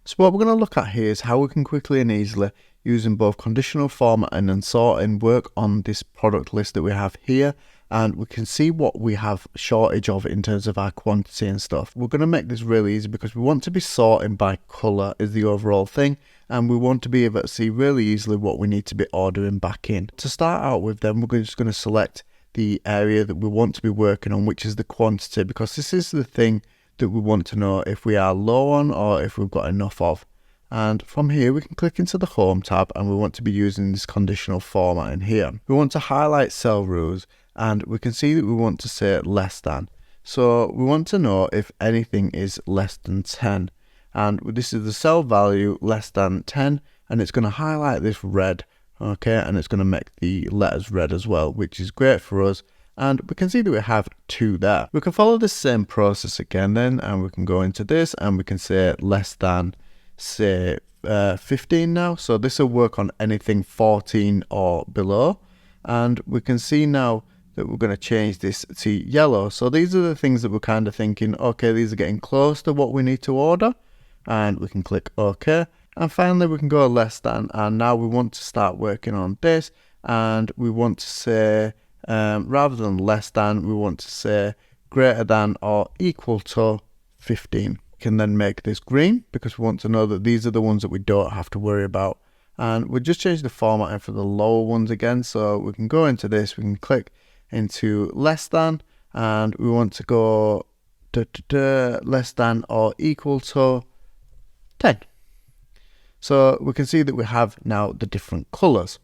So what we're going to look at here is how we can quickly and easily, using both conditional formatting and sorting, work on this product list that we have here, and we can see what we have shortage of in terms of our quantity and stuff. We're going to make this really easy because we want to be sorting by colour is the overall thing, and we want to be able to see really easily what we need to be ordering back in. To start out with then, we're just going to select the area that we want to be working on, which is the quantity, because this is the thing that we want to know if we are low on or if we've got enough of. And from here we can click into the Home tab, and we want to be using this conditional formatting here. We want to highlight cell rules, and we can see that we want to say less than. So we want to know if anything is less than 10. And this is the cell value less than 10, and it's going to highlight this red, okay, and it's going to make the letters red as well, which is great for us. And we can see that we have 2 there. We can follow the same process again then, and we can go into this and we can say less than, say 15 now. So this will work on anything 14 or below. And we can see now that we're going to change this to yellow. So these are the things that we're kind of thinking, okay, these are getting close to what we need to order. And we can click OK. And finally we can go less than, and now we want to start working on this, and we want to say rather than less than, we want to say greater than or equal to 15. We can then make this green because we want to know that these are the ones that we don't have to worry about. And we'll just change the formatting for the lower ones again. So we can go into this, we can click into less than, and we want to go less than or equal to 10. So we can see that we have now the different colors.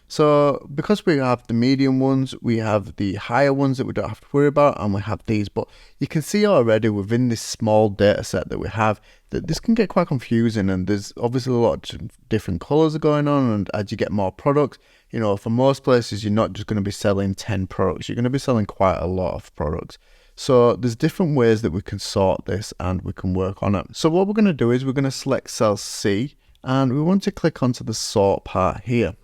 So because we have the medium ones, we have the higher ones that we don't have to worry about, and we have these. But you can see already within this small data set that we have that this can get quite confusing, and there's obviously a lot of different colors going on. And as you get more products, you know, for most places, you're not just going to be selling 10 products. You're going to be selling quite a lot of products. So there's different ways that we can sort this and we can work on it. So what we're going to do is we're going to select cell C, and we want to click onto the sort part here.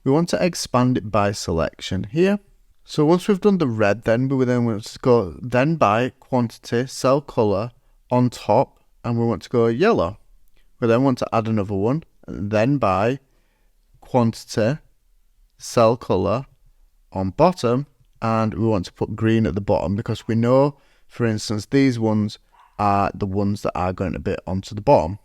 We want to expand it by selection here. So once we've done the red, then we then want to go then by quantity, cell color on top, and we want to go yellow. We then want to add another one, and then by quantity, cell color on bottom, and we want to put green at the bottom because we know, for instance, these ones are the ones that are going to be onto the bottom.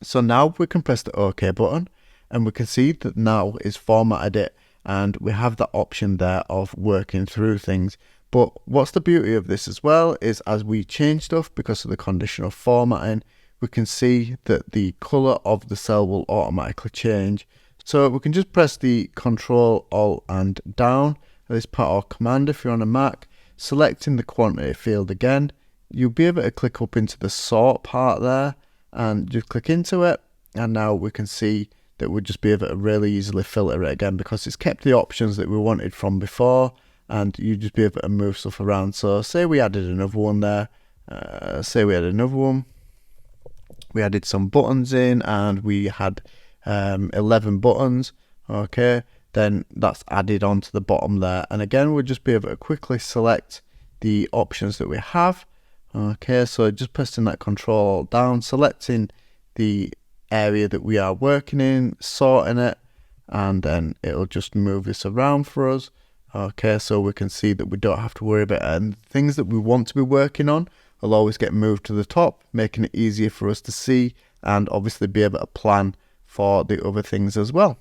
So now we can press the OK button, and we can see that now it's formatted it, and we have the option there of working through things. But what's the beauty of this as well is as we change stuff because of the conditional formatting, we can see that the color of the cell will automatically change. So we can just press the Control Alt and down at this part, or Command if you're on a Mac, selecting the quantity field again. You'll be able to click up into the sort part there and just click into it, and now we can see that we'll just be able to really easily filter it again because it's kept the options that we wanted from before, and you just be able to move stuff around. So say we added another one there, we added some buttons in, and we had 11 buttons, okay, then that's added onto the bottom there. And again, we'll just be able to quickly select the options that we have, okay, so just pressing that Control down, selecting the area that we are working in, sorting it, and then it'll just move this around for us, okay, so we can see that we don't have to worry about it, and things that we want to be working on will always get moved to the top, making it easier for us to see and obviously be able to plan for the other things as well.